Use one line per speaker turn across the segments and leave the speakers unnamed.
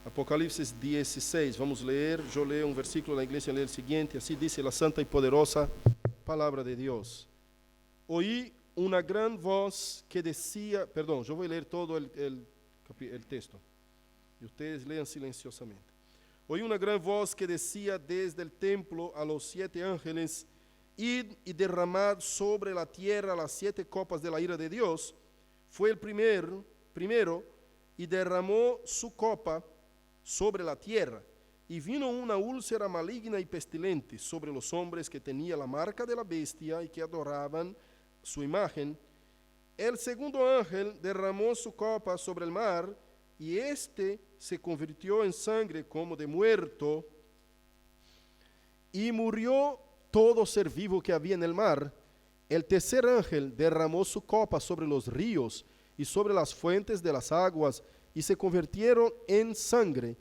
Apocalipsis 16, vamos leer, yo leo un versículo, la iglesia lee el siguiente, así dice la santa y poderosa palabra de Dios. Oí una gran voz que decía, perdón, yo voy a leer todo el texto, y ustedes lean silenciosamente. Oí una gran voz que decía desde el templo a los 7 ángeles, id y derramad sobre la tierra las 7 copas de la ira de Dios. Fue el primero y derramó su copa sobre la tierra, y vino una úlcera maligna y pestilente sobre los hombres que tenían la marca de la bestia y que adoraban su imagen. El segundo ángel derramó su copa sobre el mar, y éste se convirtió en sangre como de muerto, y murió todo ser vivo que había en el mar. El tercer ángel derramó su copa sobre los ríos y sobre las fuentes de las aguas, y se convirtieron en sangre.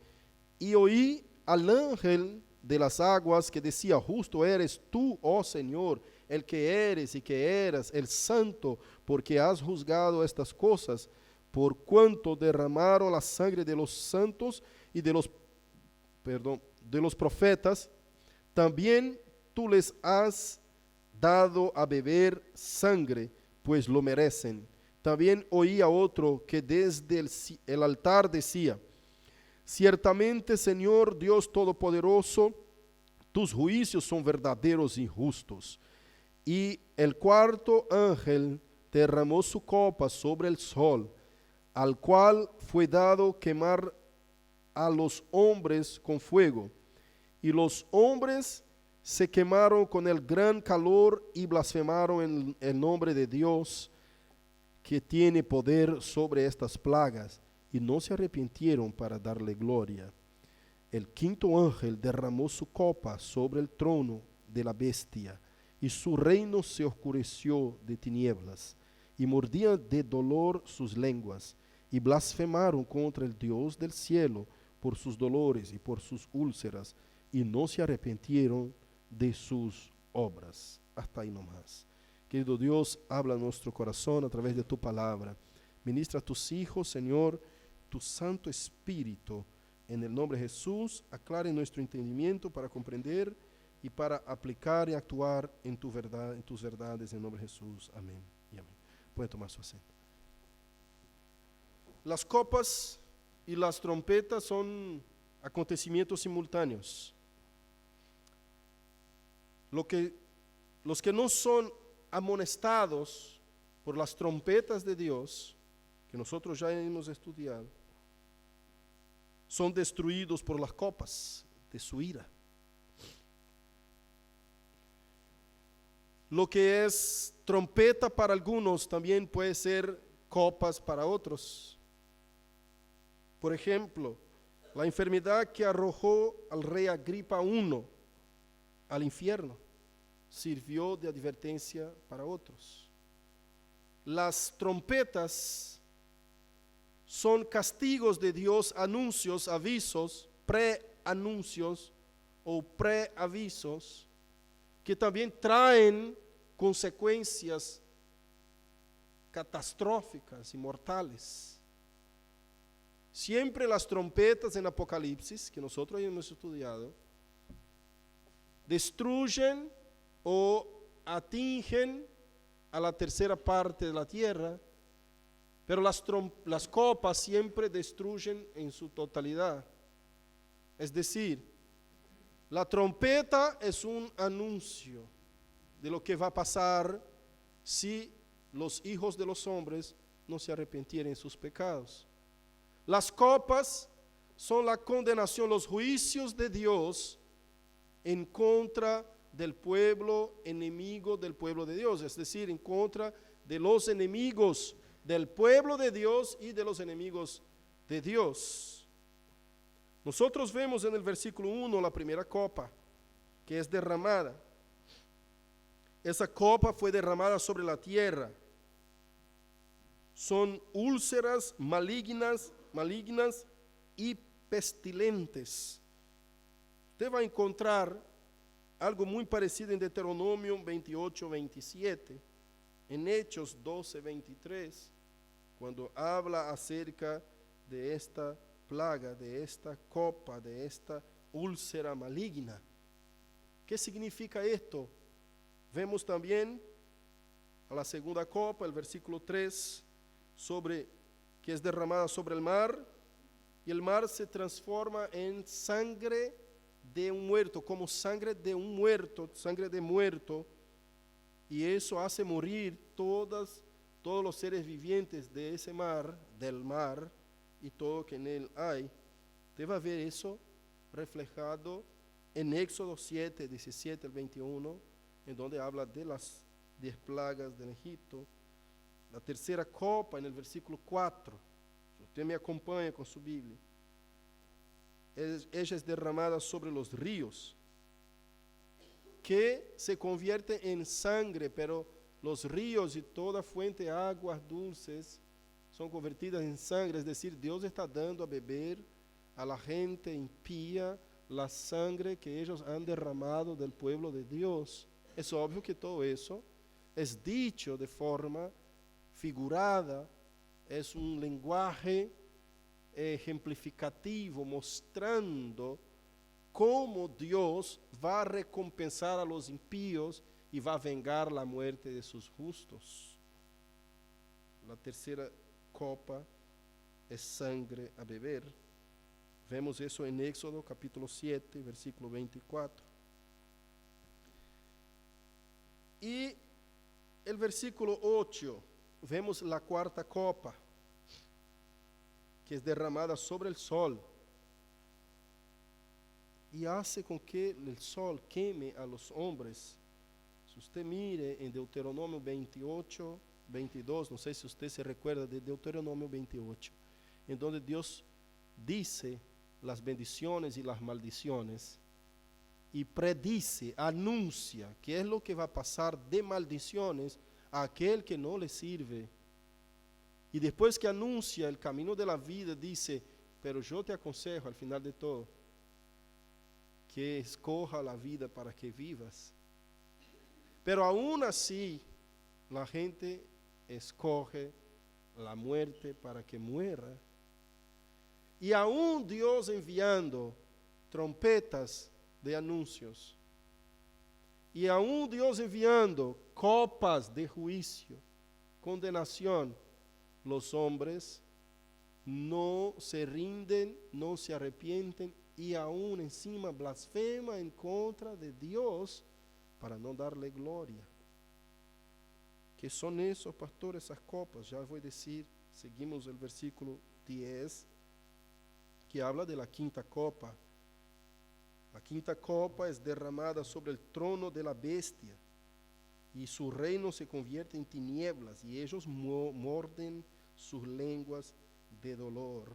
Y oí al ángel de las aguas que decía, justo eres tú, oh Señor, el que eres y que eras, el santo, porque has juzgado estas cosas, por cuanto derramaron la sangre de los santos y de los profetas, también tú les has dado a beber sangre, pues lo merecen. También oí a otro que desde el altar decía, ciertamente, Señor Dios Todopoderoso, tus juicios son verdaderos y justos. Y el cuarto ángel derramó su copa sobre el sol, al cual fue dado quemar a los hombres con fuego. Y los hombres se quemaron con el gran calor y blasfemaron en el nombre de Dios, que tiene poder sobre estas plagas, y no se arrepintieron para darle gloria. El quinto ángel derramó su copa sobre el trono de la bestia, y su reino se oscureció de tinieblas, y mordían de dolor sus lenguas, y blasfemaron contra el Dios del cielo por sus dolores y por sus úlceras, y no se arrepintieron de sus obras. Hasta ahí nomás. Querido Dios, habla a nuestro corazón a través de tu palabra. Ministra a tus hijos, Señor, tu Santo Espíritu, en el nombre de Jesús, aclare nuestro entendimiento para comprender y para aplicar y actuar en tu verdad, en tus verdades, en el nombre de Jesús. Amén y amén. Puede tomar su asiento. Las copas y las trompetas son acontecimientos simultáneos. Los que no son amonestados por las trompetas de Dios, que nosotros ya hemos estudiado, son destruidos por las copas de su ira. Lo que es trompeta para algunos también puede ser copas para otros. Por ejemplo, la enfermedad que arrojó al rey Agripa I al infierno sirvió de advertencia para otros. Las trompetas son castigos de Dios, anuncios, avisos, preanuncios o preavisos, que también traen consecuencias catastróficas y mortales. Siempre las trompetas en Apocalipsis, que nosotros hemos estudiado, destruyen o atingen a la tercera parte de la tierra, pero las copas siempre destruyen en su totalidad. Es decir, la trompeta es un anuncio de lo que va a pasar si los hijos de los hombres no se arrepintieran en sus pecados. Las copas son la condenación, los juicios de Dios en contra del pueblo enemigo del pueblo de Dios, es decir, en contra de los enemigos del pueblo de Dios y de los enemigos de Dios. Nosotros vemos en el versículo 1 la primera copa que es derramada. Esa copa fue derramada sobre la tierra. Son úlceras malignas y pestilentes. Usted va a encontrar algo muy parecido en Deuteronomio 28, 27, en Hechos 12, 23, cuando habla acerca de esta plaga, de esta copa, de esta úlcera maligna. ¿Qué significa esto? Vemos también a la segunda copa, el versículo 3, que es derramada sobre el mar, y el mar se transforma en sangre de un muerto, como sangre de un muerto, sangre de muerto, y eso hace morir todos los seres vivientes de ese mar, del mar, y todo que en él hay. Usted va a ver eso reflejado en Éxodo 7, 17 al 21, en donde habla de las 10 plagas del Egipto. La tercera copa en el versículo 4. Si usted me acompaña con su Biblia. Ella es derramada sobre los ríos, que se convierte en sangre, pero los ríos y toda fuente de aguas dulces son convertidas en sangre, es decir, Dios está dando a beber a la gente impía la sangre que ellos han derramado del pueblo de Dios. Es obvio que todo eso es dicho de forma figurada, es un lenguaje ejemplificativo mostrando cómo Dios va a recompensar a los impíos y va a vengar la muerte de sus justos. La tercera copa es sangre a beber. Vemos eso en Éxodo capítulo 7, versículo 24. Y el versículo 8, vemos la cuarta copa, que es derramada sobre el sol y hace con que el sol queme a los hombres. Si usted mire en Deuteronomio 28, 22, no sé si usted se recuerda de Deuteronomio 28, en donde Dios dice las bendiciones y las maldiciones y predice, anuncia qué es lo que va a pasar de maldiciones a aquel que no le sirve. Y después que anuncia el camino de la vida, dice, pero yo te aconsejo al final de todo, que escoja la vida para que vivas. Pero aún así, la gente escoge la muerte para que muera. Y aún Dios enviando trompetas de anuncios, y aún Dios enviando copas de juicio, condenación, los hombres no se rinden, no se arrepienten y aún encima blasfema en contra de Dios para no darle gloria. ¿Qué son esos, pastor, esas copas? Ya voy a decir, seguimos el versículo 10, que habla de la quinta copa. La quinta copa es derramada sobre el trono de la bestia y su reino se convierte en tinieblas y ellos morden sus lenguas de dolor.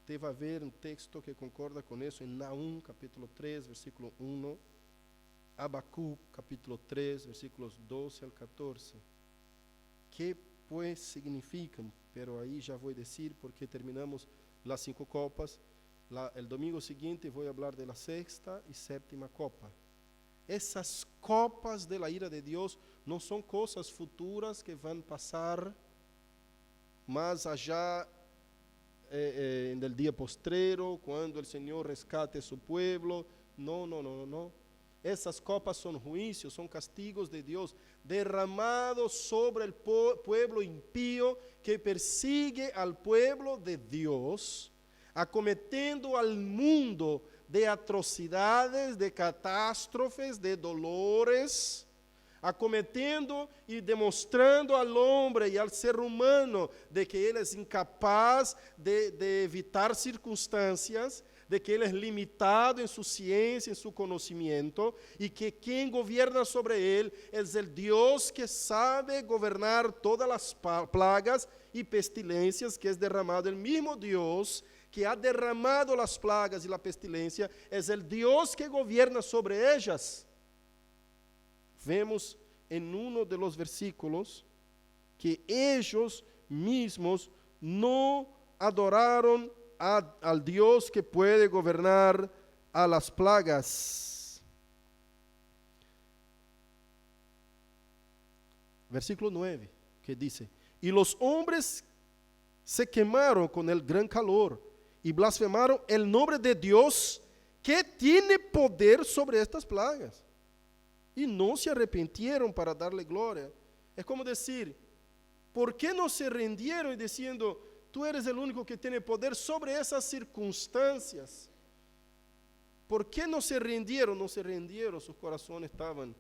Usted va a ver un texto que concorda con eso en Nahum capítulo 3, versículo 1, Habacuc capítulo 3, versículos 12 al 14. ¿Qué pues significan? Pero ahí ya voy a decir porque terminamos las 5 copas. El domingo siguiente voy a hablar de la sexta y séptima copa. Esas copas de la ira de Dios no son cosas futuras que van a pasar más allá en el día postrero, cuando el Señor rescate a su pueblo. No. Esas copas son juicios, son castigos de Dios derramados sobre el pueblo impío que persigue al pueblo de Dios, acometiendo al mundo de atrocidades, de catástrofes, de dolores, acometiendo y demostrando al hombre y al ser humano de que él es incapaz de evitar circunstancias, de que él es limitado en su ciencia, en su conocimiento, y que quien gobierna sobre él es el Dios que sabe gobernar todas las plagas y pestilencias, que es derramado el mismo Dios que ha derramado las plagas y la pestilencia, es el Dios que gobierna sobre ellas. Vemos en uno de los versículos que ellos mismos no adoraron al Dios que puede gobernar a las plagas. Versículo 9, que dice, y los hombres se quemaron con el gran calor y blasfemaron el nombre de Dios que tiene poder sobre estas plagas. Y no se arrepintieron para darle gloria. Es como decir, ¿por qué no se rindieron y diciendo, tú eres el único que tiene poder sobre esas circunstancias? ¿Por qué no se rindieron? No se rindieron, sus corazones estaban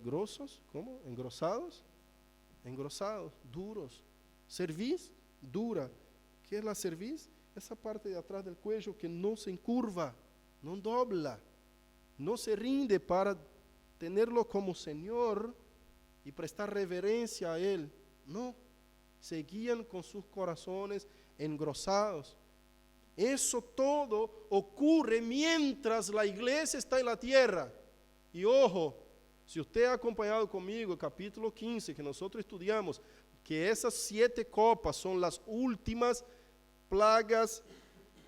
grosos, ¿cómo? Engrosados, duros. Cerviz dura. ¿Qué es la cerviz? Esa parte de atrás del cuello que no se encurva, no dobla, no se rinde para tenerlo como Señor y prestar reverencia a Él. No, seguían con sus corazones engrosados. Eso todo ocurre mientras la iglesia está en la tierra. Y ojo, si usted ha acompañado conmigo el capítulo 15 que nosotros estudiamos, que esas 7 copas son las últimas plagas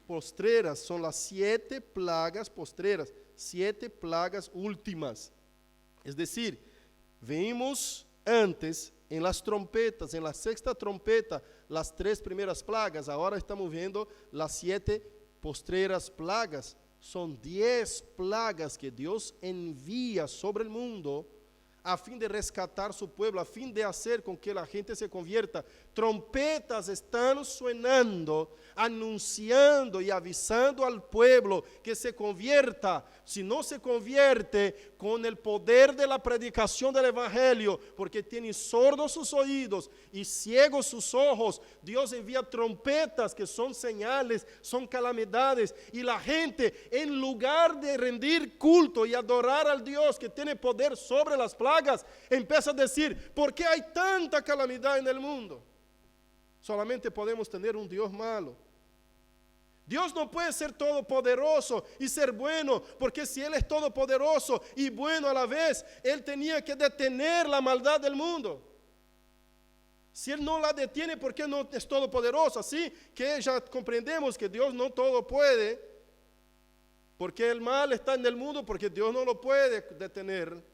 postreras, son las 7 plagas postreras, 7 plagas últimas. Es decir, vimos antes en las trompetas, en la 6ª trompeta, las 3 primeras plagas. Ahora estamos viendo las 7 postreras plagas. Son 10 plagas que Dios envía sobre el mundo a fin de rescatar su pueblo, a fin de hacer con que la gente se convierta. Trompetas están sonando, anunciando y avisando al pueblo que se convierta. Si no se convierte con el poder de la predicación del evangelio, porque tiene sordos sus oídos y ciegos sus ojos, Dios envía trompetas que son señales, son calamidades, y la gente, en lugar de rendir culto y adorar al Dios que tiene poder sobre las plagas, empieza a decir, ¿por qué hay tanta calamidad en el mundo? Solamente podemos tener un Dios malo. Dios no puede ser todopoderoso y ser bueno, porque si Él es todopoderoso y bueno a la vez, Él tenía que detener la maldad del mundo. Si Él no la detiene, ¿por qué no es todopoderoso? Así que ya comprendemos que Dios no todo puede, porque el mal está en el mundo, porque Dios no lo puede detener.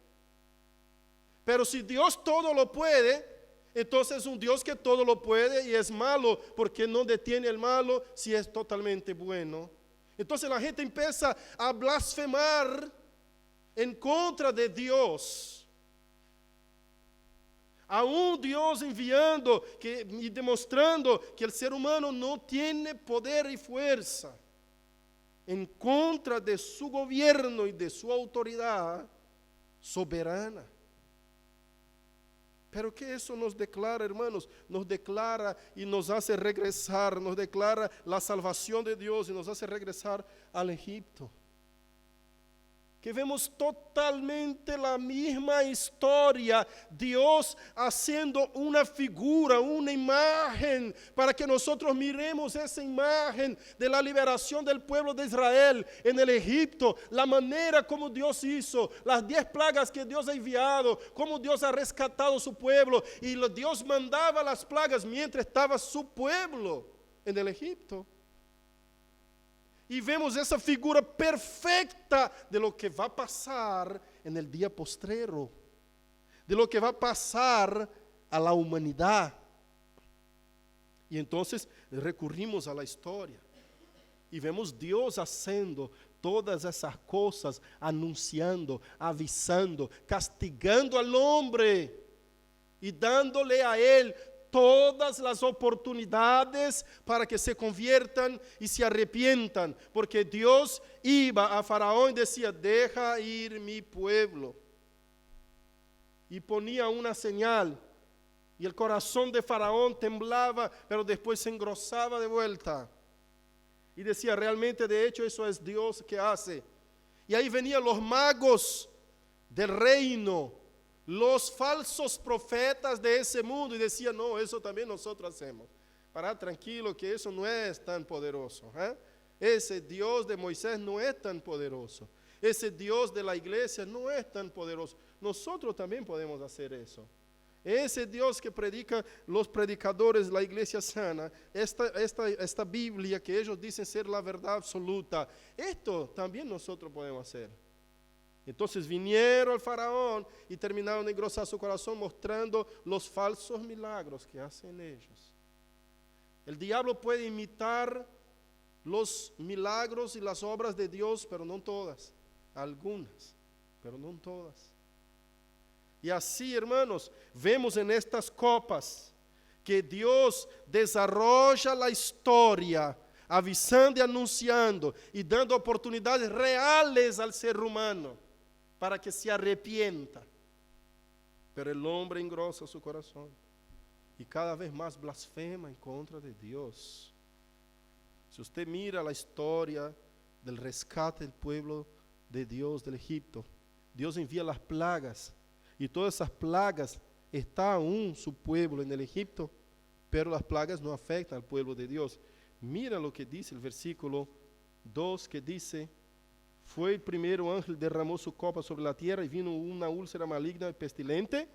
Pero si Dios todo lo puede, entonces es un Dios que todo lo puede y es malo, porque no detiene el malo si es totalmente bueno. Entonces la gente empieza a blasfemar en contra de Dios. Aún Dios enviando y demostrando que el ser humano no tiene poder y fuerza, en contra de su gobierno y de su autoridad soberana. Pero que eso nos declara, hermanos, nos declara y nos hace regresar, nos declara la salvación de Dios y nos hace regresar al Egipto. Que vemos totalmente la misma historia, Dios haciendo una figura, una imagen, para que nosotros miremos esa imagen de la liberación del pueblo de Israel en el Egipto, la manera como Dios hizo, las 10 plagas que Dios ha enviado, cómo Dios ha rescatado su pueblo, y Dios mandaba las plagas mientras estaba su pueblo en el Egipto. Y vemos esa figura perfecta de lo que va a pasar en el día postrero, de lo que va a pasar a la humanidad. Y entonces recurrimos a la historia y vemos Dios haciendo todas esas cosas, anunciando, avisando, castigando al hombre y dándole a él todas las oportunidades para que se conviertan y se arrepientan, porque Dios iba a Faraón y decía, deja ir mi pueblo, y ponía una señal, y el corazón de Faraón temblaba, pero después se engrosaba de vuelta, y decía, realmente de hecho eso es Dios que hace. Y ahí venían los magos del reino, los falsos profetas de ese mundo, y decían, no, eso también nosotros hacemos. Pará tranquilo que eso no es tan poderoso. Ese Dios de Moisés no es tan poderoso. Ese Dios de la iglesia no es tan poderoso. Nosotros también podemos hacer eso. Ese Dios que predican los predicadores de la iglesia sana, esta Biblia que ellos dicen ser la verdad absoluta, esto también nosotros podemos hacer. Entonces vinieron al Faraón y terminaron de engrosar su corazón mostrando los falsos milagros que hacen ellos. El diablo puede imitar los milagros y las obras de Dios, pero no todas, algunas, pero no todas. Y así, hermanos, vemos en estas copas que Dios desarrolla la historia, avisando y anunciando y dando oportunidades reales al ser humano para que se arrepienta. Pero el hombre engrosa su corazón y cada vez más blasfema en contra de Dios. Si usted mira la historia del rescate del pueblo de Dios del Egipto, Dios envía las plagas y todas esas plagas está aún su pueblo en el Egipto, pero las plagas no afectan al pueblo de Dios. Mira lo que dice el versículo 2, que dice: fue el primero ángel, derramó su copa sobre la tierra y vino una úlcera maligna y pestilente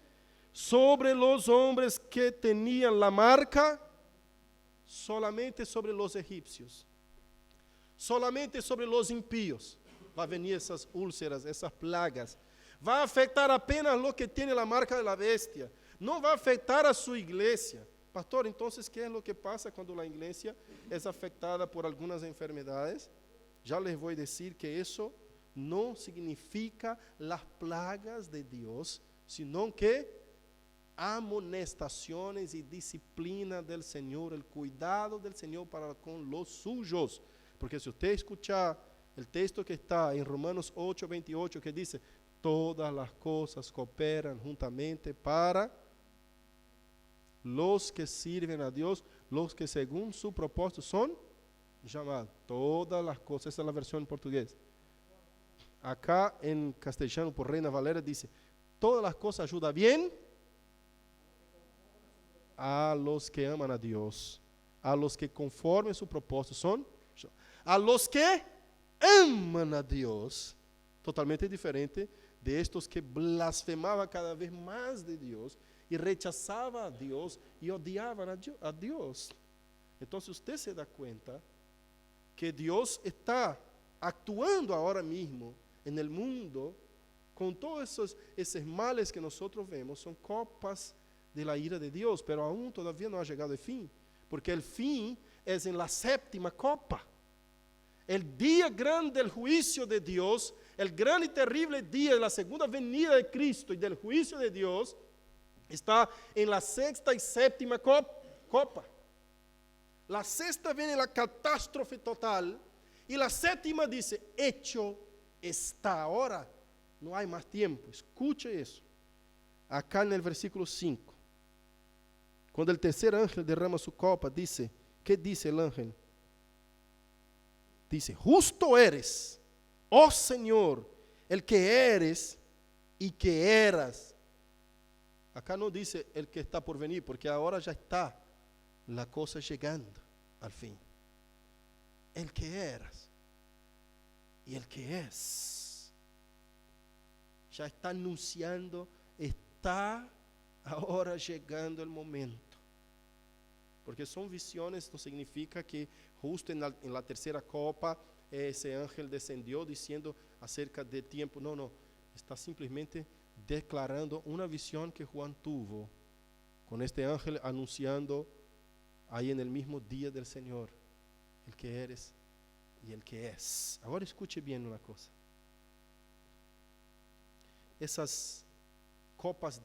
sobre los hombres que tenían la marca, solamente sobre los egipcios, solamente sobre los impíos va a venir esas úlceras, esas plagas. Va a afectar apenas lo que tiene la marca de la bestia, no va a afectar a su iglesia. Pastor, entonces, ¿qué es lo que pasa cuando la iglesia es afectada por algunas enfermedades? Ya les voy a decir que eso no significa las plagas de Dios, sino que amonestaciones y disciplina del Señor, el cuidado del Señor para con los suyos. Porque si usted escucha el texto que está en Romanos 8:28, que dice: todas las cosas cooperan juntamente para los que sirven a Dios, los que según su propósito son llamados. Todas las cosas, esa es la versión en portugués. Acá en castellano, por Reina Valera, dice: todas las cosas ayudan bien a los que aman a Dios, a los que conforme su propósito son, a los que aman a Dios. Totalmente diferente de estos que blasfemaban cada vez más de Dios y rechazaban a Dios y odiaban a Dios. Entonces usted se da cuenta que Dios está actuando ahora mismo en el mundo con todos esos males que nosotros vemos. Son copas de la ira de Dios, pero aún todavía no ha llegado el fin, porque el fin es en la séptima copa. El día grande del juicio de Dios, el gran y terrible día de la segunda venida de Cristo y del juicio de Dios, está en la sexta y séptima copa. La sexta viene la catástrofe total y la séptima dice: hecho está. Ahora no hay más tiempo. Escuche eso. Acá en el versículo 5, cuando el tercer ángel derrama su copa, dice, ¿qué dice el ángel? Dice: justo eres, oh Señor, el que eres y que eras. Acá no dice el que está por venir, porque ahora ya está la cosa llegando al fin. El que eras y el que es. Ya está anunciando, está ahora llegando el momento. Porque son visiones, no significa que justo en la tercera copa ese ángel descendió diciendo acerca del tiempo. No, no, está simplemente declarando una visión que Juan tuvo con este ángel anunciando ahí en el mismo día del Señor, el que eres y el que es. Ahora escuche bien una cosa. Esas copas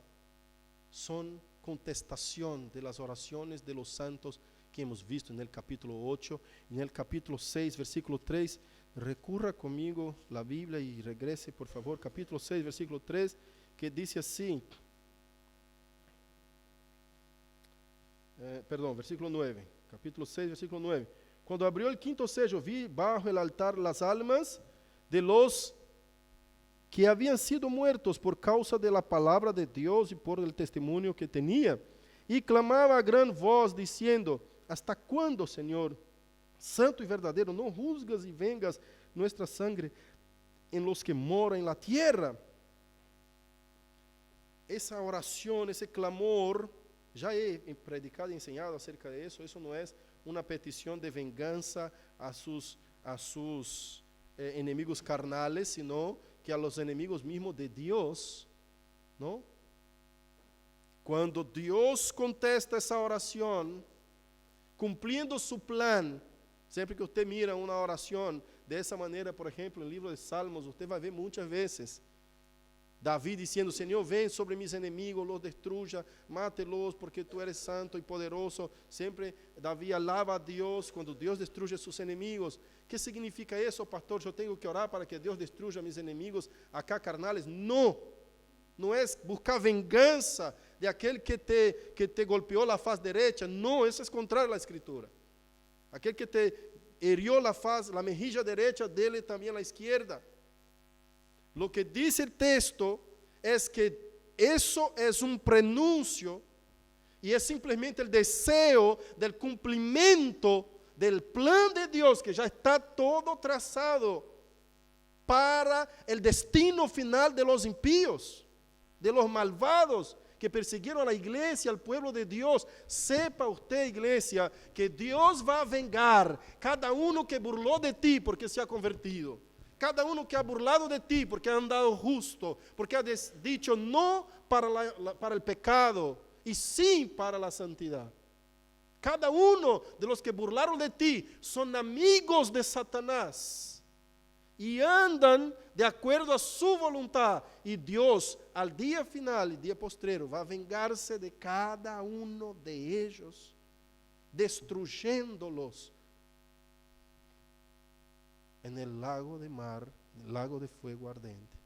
son contestación de las oraciones de los santos que hemos visto en el capítulo 8, en el capítulo 6, versículo 3. Recurra conmigo la Biblia y regrese, por favor, capítulo 6, versículo 3, que dice así. Versículo 9, capítulo 6, versículo 9. Cuando abrió el quinto sello, vi bajo el altar las almas de los que habían sido muertos por causa de la palabra de Dios y por el testimonio que tenía, y clamaba a gran voz diciendo: ¿hasta cuándo, Señor, santo y verdadero, no juzgas y vengas nuestra sangre en los que moran en la tierra? Esa oración, ese clamor, ya he predicado y enseñado acerca de eso. Eso no es una petición de venganza a sus enemigos carnales, sino que a los enemigos mismos de Dios, ¿no? Cuando Dios contesta esa oración cumpliendo su plan. Sempre que você mira uma oração dessa maneira, por exemplo, no livro de Salmos, você vai ver muitas vezes Davi dizendo: Senhor, vem sobre mis enemigos, los destruya, mate-los, porque tu eres santo e poderoso. Sempre Davi alaba a Deus quando Deus destruye seus enemigos. Que significa isso, pastor? Eu tenho que orar para que Deus destruya mis enemigos acá carnales? Não. Não é buscar vingança de aquele que te golpeou a face direita. Não, isso é contrário à Escritura. Aquele que te heriu a mejilla direita, dele também a esquerda. Lo que dice el texto es que eso es un prenuncio y es simplemente el deseo del cumplimiento del plan de Dios que ya está todo trazado para el destino final de los impíos, de los malvados que persiguieron a la iglesia, al pueblo de Dios. Sepa usted, iglesia, que Dios va a vengar cada uno que burló de ti porque se ha convertido. Cada uno que ha burlado de ti porque ha andado justo, porque ha dicho no para el pecado y sí para la santidad. Cada uno de los que burlaron de ti son amigos de Satanás y andan de acuerdo a su voluntad. Y Dios, al día final y día postrero, va a vengarse de cada uno de ellos, destruyéndolos en el lago de mar, el lago de fuego ardente.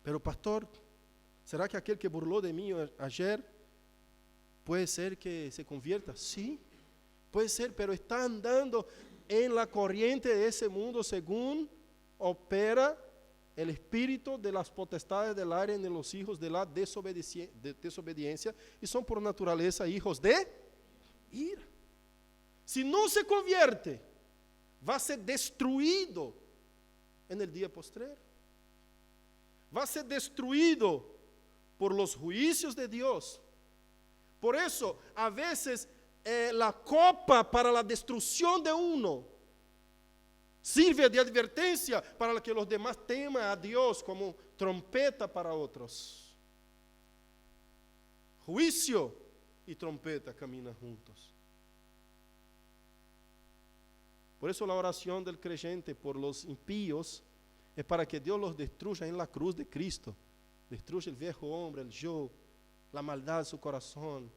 Pero pastor, ¿será que aquel que burló de mí ayer puede ser que se convierta? Sí, puede ser, pero está andando en la corriente de ese mundo según opera el espíritu de las potestades del aire en los hijos de la desobediencia y son por naturaleza hijos de ira. Si no se convierte, va a ser destruido en el día postrero. Va a ser destruido por los juicios de Dios. Por eso, a veces, la copa para la destrucción de uno sirve de advertencia para que los demás teman a Dios como trompeta para otros. Juicio y trompeta caminan juntos. Por eso la oración del creyente por los impíos es para que Dios los destruya en la cruz de Cristo. Destruya el viejo hombre, el yo, la maldad de su corazón,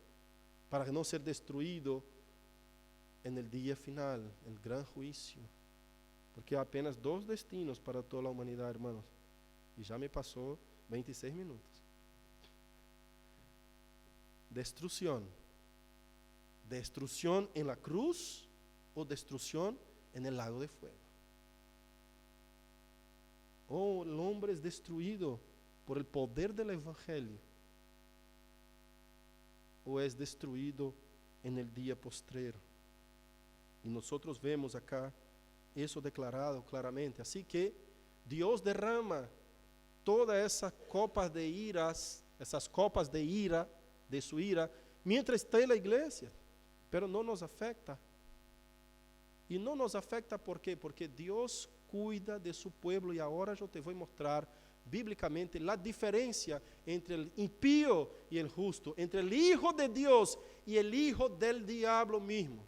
para no ser destruido en el día final, el gran juicio. Porque hay apenas dos destinos para toda la humanidad, hermanos. Y ya me pasó 26 minutos. Destrucción. Destrucción en la cruz o destrucción en el lago de fuego. Oh, el hombre es destruido por el poder del evangelio, o es destruido en el día postrero. Y nosotros vemos acá eso declarado claramente. Así que Dios derrama todas esas copas de iras, esas copas de ira, de su ira, mientras está en la iglesia, pero no nos afecta. Y no nos afecta ¿por qué? Porque Dios cuida de su pueblo. Y ahora yo te voy a mostrar bíblicamente la diferencia entre el impío y el justo, entre el hijo de Dios y el hijo del diablo mismo.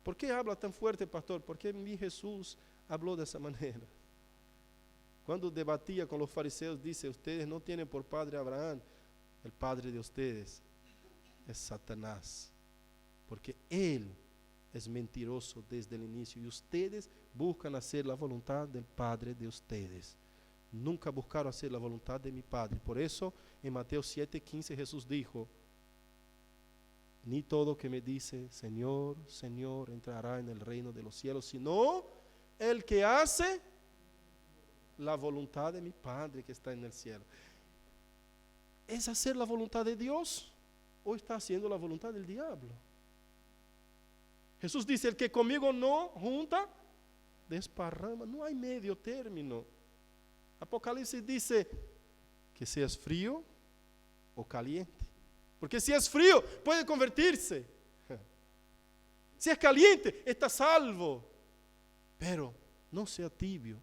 ¿Por qué habla tan fuerte, pastor? Porque mi Jesús habló de esa manera. Cuando debatía con los fariseos, dice: ustedes no tienen por padre a Abraham, el padre de ustedes es Satanás, porque él es mentiroso desde el inicio y ustedes buscan hacer la voluntad del Padre de ustedes. Nunca buscaron hacer la voluntad de mi Padre. Por eso en Mateo 7:15 Jesús dijo: ni todo que me dice Señor, Señor entrará en el reino de los cielos, sino el que hace la voluntad de mi Padre que está en el cielo. ¿Es hacer la voluntad de Dios o está haciendo la voluntad del diablo? Jesús dice: el que conmigo no junta, desparrama. No hay medio término. Apocalipsis dice que seas frío o caliente. Porque si es frío, puede convertirse. Si es caliente, está salvo. Pero no sea tibio.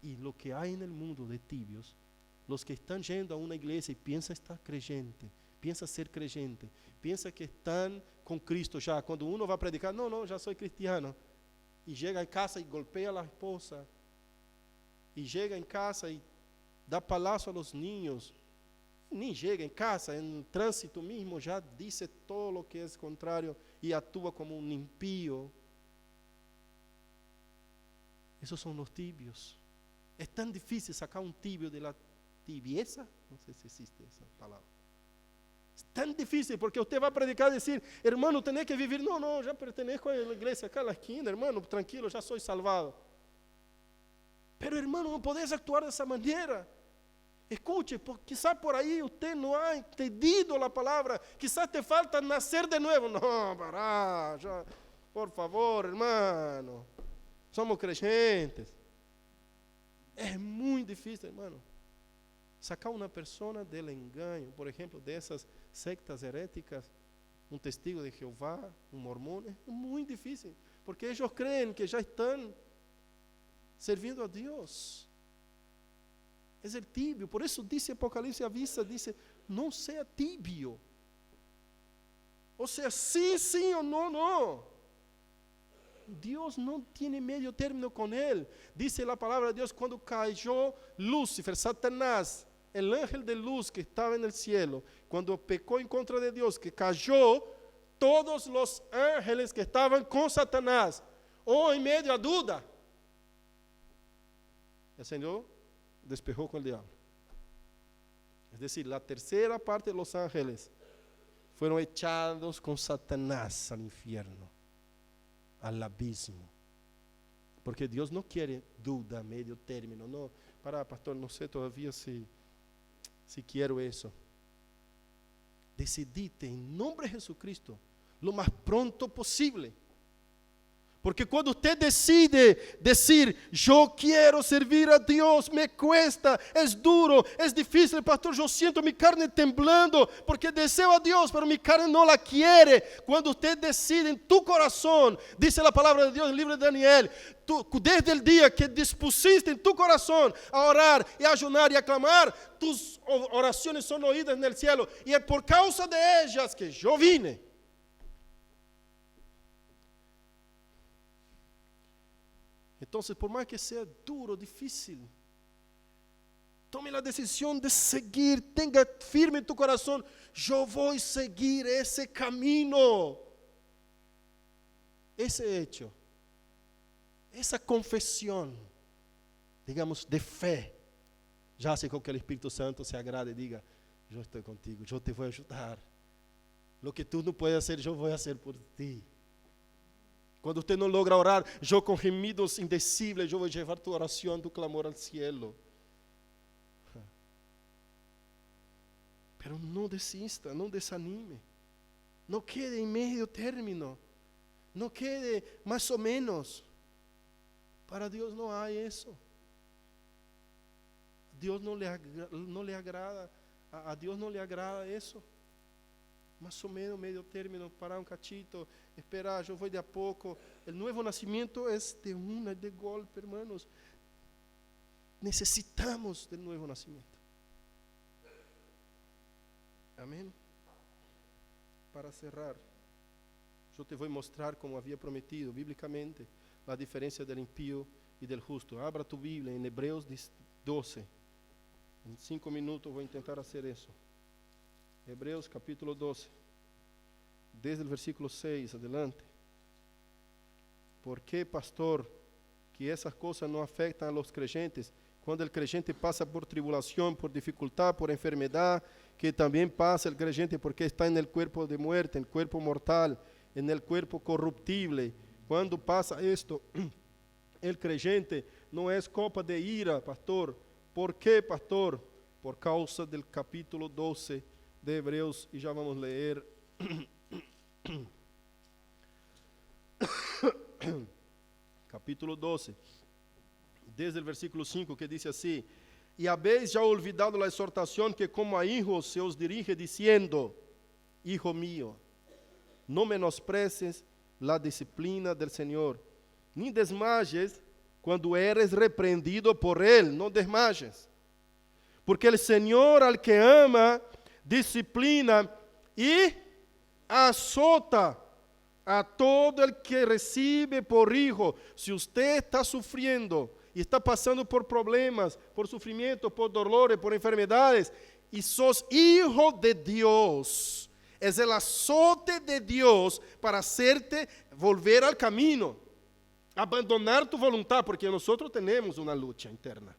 Y lo que hay en el mundo de tibios, los que están yendo a una iglesia y piensan estar creyente, piensa ser creyente, piensa que están con Cristo ya. Cuando uno va a predicar, no, ya soy cristiano. Y llega en casa y golpea a la esposa. Y llega en casa y da palazo a los niños. Ni llega en casa, en tránsito mismo ya dice todo lo que es contrario y actúa como un impío. Esos son los tibios. Es tan difícil sacar un tibio de la tibieza. No sé si existe esa palabra. Es tan difícil porque usted va a predicar y decir, hermano, tenés que vivir. No, ya pertenezco a la iglesia acá a la esquina, hermano, tranquilo, ya soy salvado. Pero hermano, no podés actuar de esa manera. Escuche, quizás por ahí usted no ha entendido la palabra, quizás te falta nacer de nuevo. No, pará, ya, por favor, hermano, somos creyentes. Es muy difícil, hermano, sacar una persona del engaño, por ejemplo, de esas sectas heréticas, un testigo de Jehová, un mormón. Es muy difícil, porque ellos creen que ya están sirviendo a Dios. Es el tibio, por eso dice Apocalipsis, avisa, dice, no sea tibio. O sea, sí o no. Dios no tiene medio término con él. Dice la palabra de Dios, cuando cayó Lúcifer, Satanás, el ángel de luz que estaba en el cielo, cuando pecó en contra de Dios, que cayó, todos los ángeles que estaban con Satanás, o en medio a duda, el Señor despejó con el diablo. Es decir, la tercera parte de los ángeles fueron echados con Satanás al infierno, al abismo. Porque Dios no quiere duda, medio término. No, pastor, no sé todavía si quiero eso. Decidite en nombre de Jesucristo lo más pronto posible. Porque cuando usted decide decir, yo quiero servir a Dios, me cuesta, es duro, es difícil, pastor, yo siento mi carne temblando, porque deseo a Dios, pero mi carne no la quiere. Cuando usted decide en tu corazón, dice la palabra de Dios en el libro de Daniel, desde el día que dispusiste en tu corazón a orar y a ayunar y a clamar, tus oraciones son oídas en el cielo, y es por causa de ellas que yo vine. Entonces, por más que sea duro, difícil, tome la decisión de seguir, tenga firme en tu corazón, yo voy a seguir ese camino, ese hecho, esa confesión, digamos, de fe, ya hace con que el Espíritu Santo se agrade y diga, yo estoy contigo, yo te voy a ayudar, lo que tú no puedes hacer, yo voy a hacer por ti. Cuando usted no logra orar, yo con gemidos indecibles, yo voy a llevar tu oración, tu clamor al cielo. Pero no desista, no desanime. No quede en medio término. No quede más o menos. Para Dios no hay eso. Dios no le agrada. A Dios no le agrada eso. Más o menos, medio término, parar un cachito, esperar, yo voy de a poco. El nuevo nacimiento es de una, de golpe, hermanos. Necesitamos del nuevo nacimiento. Amén. Para cerrar, yo te voy a mostrar, como había prometido, bíblicamente, la diferencia del impío y del justo. Abra tu Biblia en Hebreos 12. En 5 minutos voy a intentar hacer eso. Hebreos capítulo 12, desde el versículo 6 adelante. ¿Por qué, pastor, que esas cosas no afectan a los creyentes? Cuando el creyente pasa por tribulación, por dificultad, por enfermedad, que también pasa el creyente porque está en el cuerpo de muerte, en el cuerpo mortal, en el cuerpo corruptible. Cuando pasa esto, el creyente no es copa de ira, pastor. ¿Por qué, pastor? Por causa del capítulo 12 de Hebreos, y ya vamos a leer capítulo 12, desde el versículo 5, que dice así: y habéis ya olvidado la exhortación que como a hijos se os dirige diciendo, hijo mío, no menosprecies la disciplina del Señor, ni desmayes cuando eres reprendido por él, no desmayes, porque el Señor al que ama disciplina y azota a todo el que recibe por hijo. Si usted está sufriendo y está pasando por problemas, por sufrimiento, por dolores, por enfermedades, y sos hijo de Dios, es el azote de Dios para hacerte volver al camino, abandonar tu voluntad, porque nosotros tenemos una lucha interna.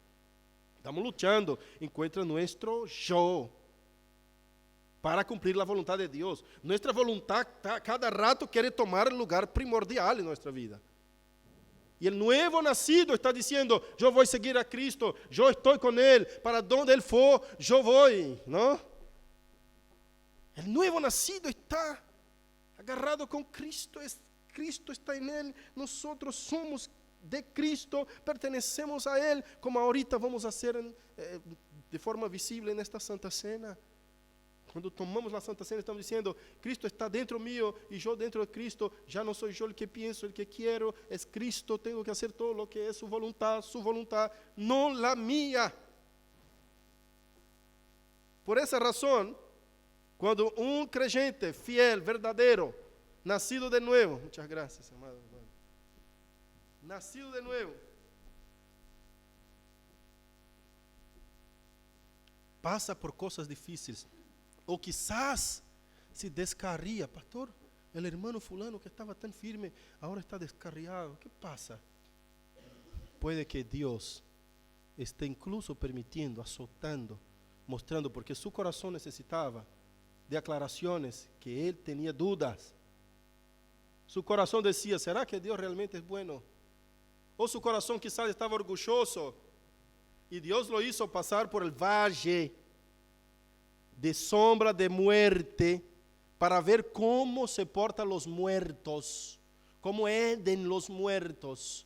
Estamos luchando contra nuestro yo para cumplir la voluntad de Dios. Nuestra voluntad cada rato quiere tomar el lugar primordial en nuestra vida. Y el nuevo nacido está diciendo, yo voy a seguir a Cristo, yo estoy con Él, para donde Él for, yo voy, ¿no? El nuevo nacido está agarrado con Cristo, Cristo está en Él, nosotros somos de Cristo, pertenecemos a Él, como ahorita vamos a hacer de forma visible en esta Santa Cena. Cuando tomamos la Santa Cena estamos diciendo, Cristo está dentro mío y yo dentro de Cristo, ya no soy yo el que pienso, el que quiero, es Cristo, tengo que hacer todo lo que es su voluntad, no la mía. Por esa razón, cuando un creyente fiel, verdadero, nacido de nuevo, muchas gracias, amado hermano, nacido de nuevo, pasa por cosas difíciles, o quizás se descarría, pastor, el hermano fulano que estaba tan firme, ahora está descarriado, ¿qué pasa? Puede que Dios esté incluso permitiendo, azotando, mostrando, porque su corazón necesitaba de aclaraciones, que él tenía dudas. Su corazón decía, ¿será que Dios realmente es bueno? O su corazón quizás estaba orgulloso, y Dios lo hizo pasar por el valle de sombra de muerte, para ver cómo se portan los muertos, cómo enden los muertos.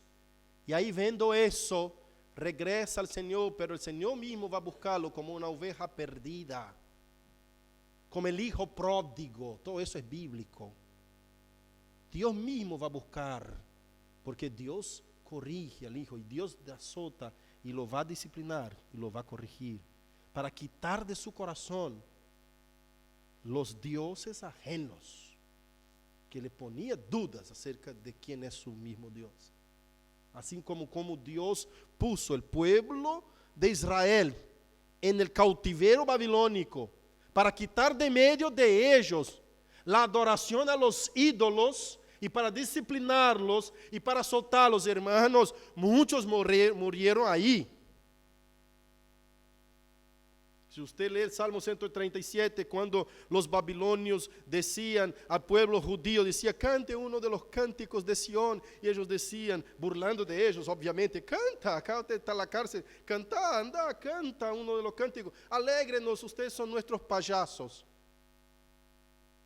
Y ahí viendo eso, regresa al Señor, pero el Señor mismo va a buscarlo como una oveja perdida, como el hijo pródigo. Todo eso es bíblico. Dios mismo va a buscar, porque Dios corrige al hijo, y Dios azota y lo va a disciplinar y lo va a corregir, para quitar de su corazón los dioses ajenos que le ponía dudas acerca de quién es su mismo Dios. Así como Dios puso el pueblo de Israel en el cautiverio babilónico para quitar de medio de ellos la adoración a los ídolos y para disciplinarlos y para soltarlos, hermanos, muchos murieron ahí. Si usted lee el Salmo 137, cuando los babilonios decían al pueblo judío, decía, cante uno de los cánticos de Sión, y ellos decían, burlando de ellos, obviamente, canta, acá usted está en la cárcel, canta, anda, canta uno de los cánticos, alégrenos, ustedes son nuestros payasos.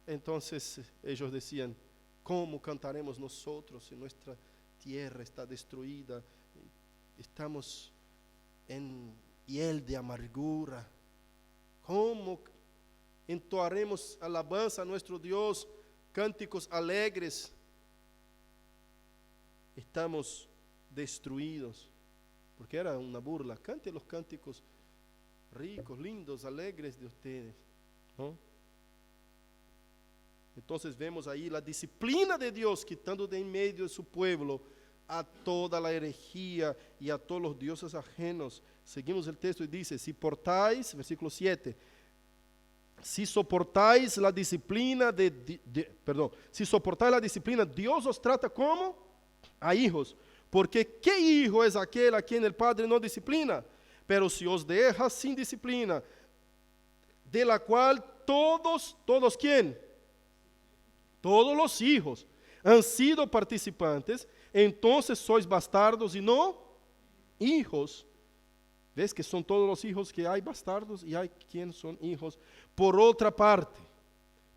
Entonces ellos decían, ¿cómo cantaremos nosotros si nuestra tierra está destruida? Estamos en hiel de amargura. ¿Cómo entoaremos alabanza a nuestro Dios, cánticos alegres? Estamos destruidos, porque era una burla. Cante los cánticos ricos, lindos, alegres de ustedes, ¿no? Entonces vemos ahí la disciplina de Dios, quitando de en medio de su pueblo a toda la herejía y a todos los dioses ajenos. Seguimos el texto y dice, si portáis, versículo 7, si soportáis la disciplina si soportáis la disciplina, Dios os trata como a hijos, porque ¿qué hijo es aquel a quien el Padre no disciplina? Pero si os deja sin disciplina, de la cual todos ¿quién? Todos los hijos han sido participantes, entonces sois bastardos y no hijos. ¿Ves que son todos los hijos, que hay bastardos y hay quienes son hijos? Por otra parte,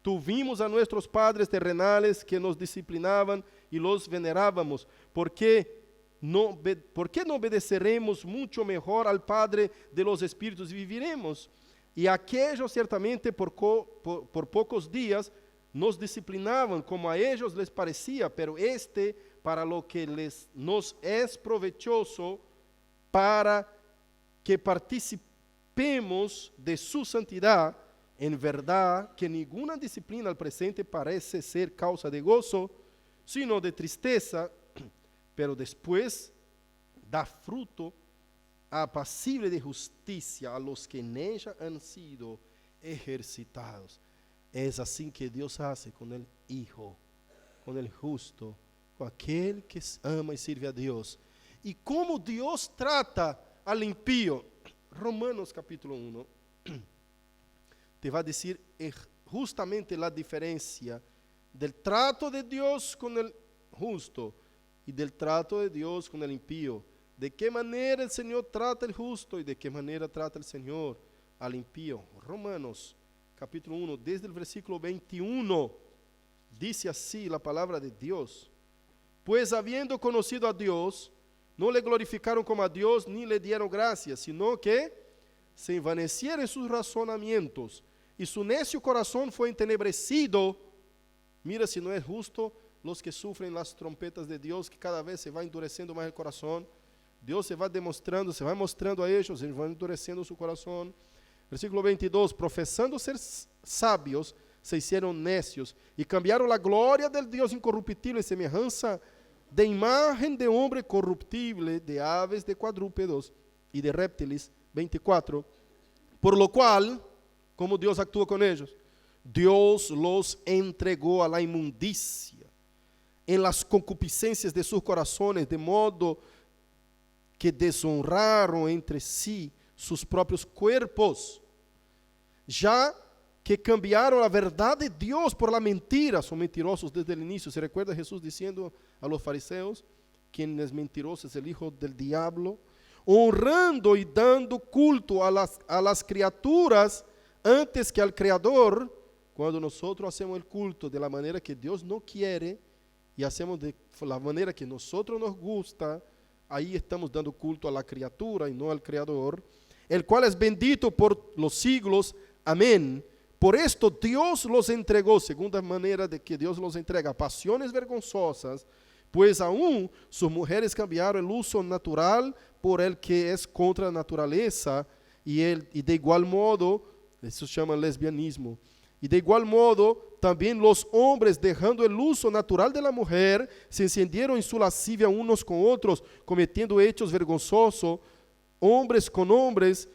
tuvimos a nuestros padres terrenales que nos disciplinaban y los venerábamos. ¿Por qué no obedeceremos mucho mejor al Padre de los espíritus y viviremos? Y aquellos ciertamente por pocos días nos disciplinaban como a ellos les parecía, pero para lo que nos es provechoso, para que participemos de su santidad. En verdad que ninguna disciplina al presente parece ser causa de gozo, sino de tristeza, pero después da fruto apacible de justicia a los que en ella han sido ejercitados. Es así que Dios hace con el Hijo, con el justo, con aquel que ama y sirve a Dios. Y cómo Dios trata al impío. Romanos capítulo 1 te va a decir justamente la diferencia del trato de Dios con el justo y del trato de Dios con el impío. De qué manera el Señor trata al justo y de qué manera trata el Señor al impío. Romanos capítulo 1, desde el versículo 21, dice así la palabra de Dios. Pues habiendo conocido a Dios, no le glorificaron como a Dios ni le dieron gracias, sino que se envanecieron en sus razonamientos y su necio corazón fue entenebrecido. Mira si no es justo los que sufren las trompetas de Dios, que cada vez se va endureciendo más el corazón. Dios se va demostrando, se va mostrando a ellos, ellos van endureciendo su corazón. Versículo 22, profesando ser sabios, se hicieron necios y cambiaron la gloria del Dios incorruptible en semejanza de imagen de hombre corruptible, de aves, de cuadrúpedos y de reptiles. 24, por lo cual, como Dios actuó con ellos, Dios los entregó a la inmundicia en las concupiscencias de sus corazones, de modo que deshonraron entre sí sus propios cuerpos, ya que cambiaron la verdad de Dios por la mentira. Son mentirosos desde el inicio. ¿Se recuerda Jesús diciendo a los fariseos, quien es mentiroso es el hijo del diablo? Honrando y dando culto a las criaturas antes que al Creador. Cuando nosotros hacemos el culto de la manera que Dios no quiere y hacemos de la manera que nosotros nos gusta, ahí estamos dando culto a la criatura y no al Creador, el cual es bendito por los siglos. Amén. Por esto Dios los entregó, segunda manera de que Dios los entrega, pasiones vergonzosas, pues aún sus mujeres cambiaron el uso natural por el que es contra la naturaleza, y de igual modo, eso se llama lesbianismo, y de igual modo también los hombres, dejando el uso natural de la mujer, se encendieron en su lascivia unos con otros, cometiendo hechos vergonzosos, hombres con hombres,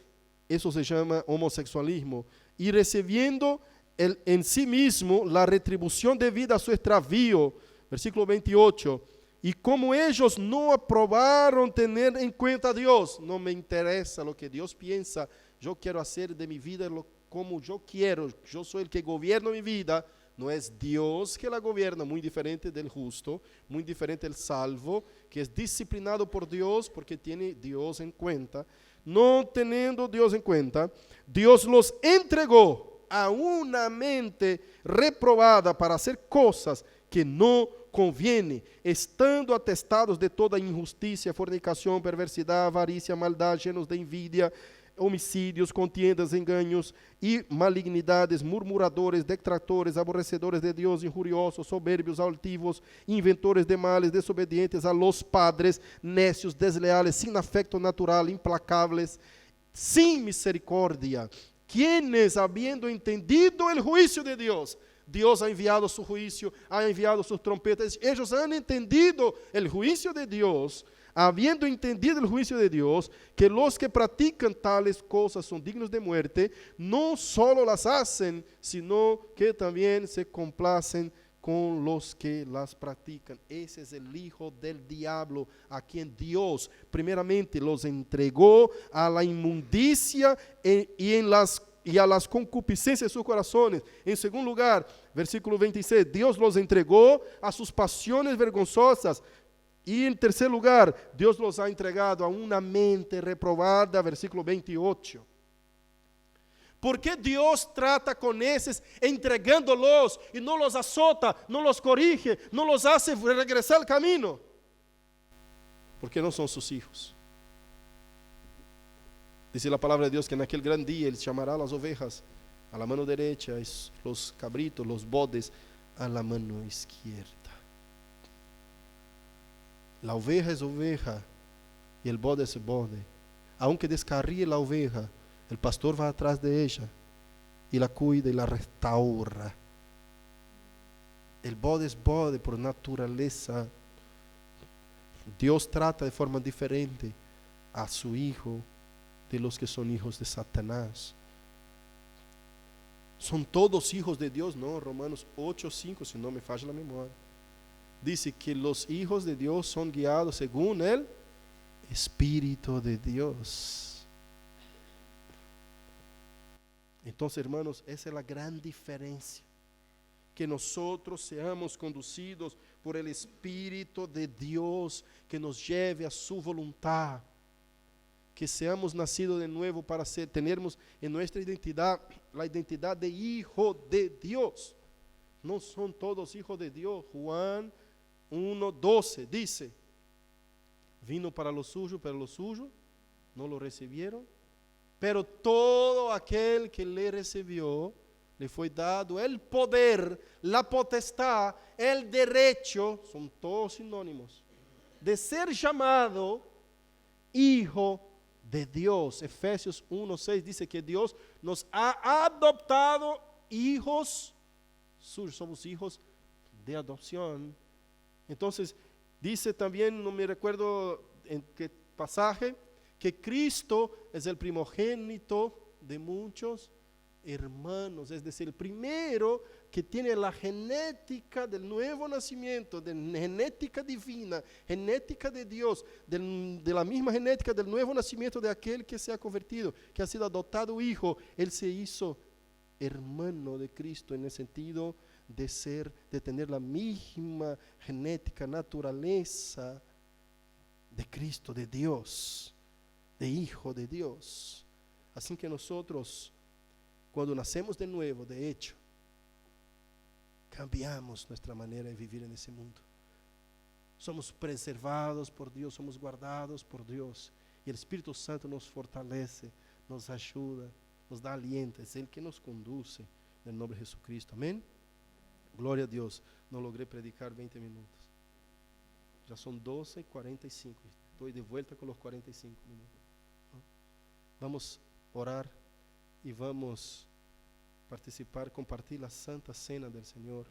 eso se llama homosexualismo, y recibiendo en sí mismo la retribución debida a su extravío. Versículo 28, y como ellos no aprobaron tener en cuenta a Dios, no me interesa lo que Dios piensa, yo quiero hacer de mi vida como yo quiero, yo soy el que gobierna mi vida, no es Dios que la gobierna, muy diferente del justo, muy diferente del salvo, que es disciplinado por Dios porque tiene Dios en cuenta. No teniendo Dios en cuenta, Dios los entregó a una mente reprobada para hacer cosas que no conviene, estando atestados de toda injusticia, fornicación, perversidad, avaricia, maldad, llenos de envidia, homicídios, contiendas, engaños y malignidades, murmuradores, detractores, aborrecedores de Dios, injuriosos, soberbios, altivos, inventores de males, desobedientes a los padres, necios, desleales, sin afecto natural, implacables, sin misericordia, quienes, habiendo entendido el juicio de Dios, Dios ha enviado su juicio, ha enviado sus trompetas, ellos han entendido el juicio de Dios, habiendo entendido el juicio de Dios, que los que practican tales cosas son dignos de muerte, no solo las hacen, sino que también se complacen con los que las practican. Ese es el hijo del diablo, a quien Dios primeramente los entregó a la inmundicia y a las concupiscencias de sus corazones. En segundo lugar, versículo 26, Dios los entregó a sus pasiones vergonzosas. Y en tercer lugar, Dios los ha entregado a una mente reprobada, versículo 28. ¿Por qué Dios trata con esos entregándolos y no los azota, no los corrige, no los hace regresar al camino? Porque no son sus hijos. Dice la palabra de Dios que en aquel gran día Él llamará a las ovejas a la mano derecha, los cabritos, los bodes a la mano izquierda. La oveja es oveja y el bode es bode. Aunque descarríe la oveja, el pastor va atrás de ella y la cuida y la restaura. El bode es bode por naturaleza. Dios trata de forma diferente a su hijo de los que son hijos de Satanás. ¿Son todos hijos de Dios? No, Romanos 8:5, si no me falla la memoria. Dice que los hijos de Dios son guiados según el Espíritu de Dios. Entonces, hermanos, esa es la gran diferencia. Que nosotros seamos conducidos por el Espíritu de Dios, que nos lleve a su voluntad. Que seamos nacidos de nuevo para tenermos en nuestra identidad la identidad de hijo de Dios. No son todos hijos de Dios. Juan 1:12 dice: vino para lo suyo, pero los suyos no lo recibieron. Pero todo aquel que le recibió, le fue dado el poder, la potestad, el derecho, son todos sinónimos, de ser llamado hijo de Dios. Efesios 1:6 dice que Dios nos ha adoptado hijos suyos, somos hijos de adopción. Entonces, dice también, no me recuerdo en qué pasaje, que Cristo es el primogénito de muchos hermanos, es decir, el primero que tiene la genética del nuevo nacimiento, de genética divina, genética de Dios, de la misma genética del nuevo nacimiento de aquel que se ha convertido, que ha sido adoptado hijo. Él se hizo hermano de Cristo en el sentido de tener la misma genética, naturaleza de Cristo, de Dios, de hijo de Dios. Así que nosotros, cuando nacemos de nuevo, de hecho, cambiamos nuestra manera de vivir en ese mundo. Somos preservados por Dios, somos guardados por Dios. Y el Espíritu Santo nos fortalece, nos ayuda, nos da aliento. Es Él que nos conduce en el nombre de Jesucristo. Amén. Gloria a Dios. No logré predicar 20 minutos. Ya son 12:45. Estoy de vuelta con los 45 minutos. Vamos a orar y vamos a participar, compartir la Santa Cena del Señor.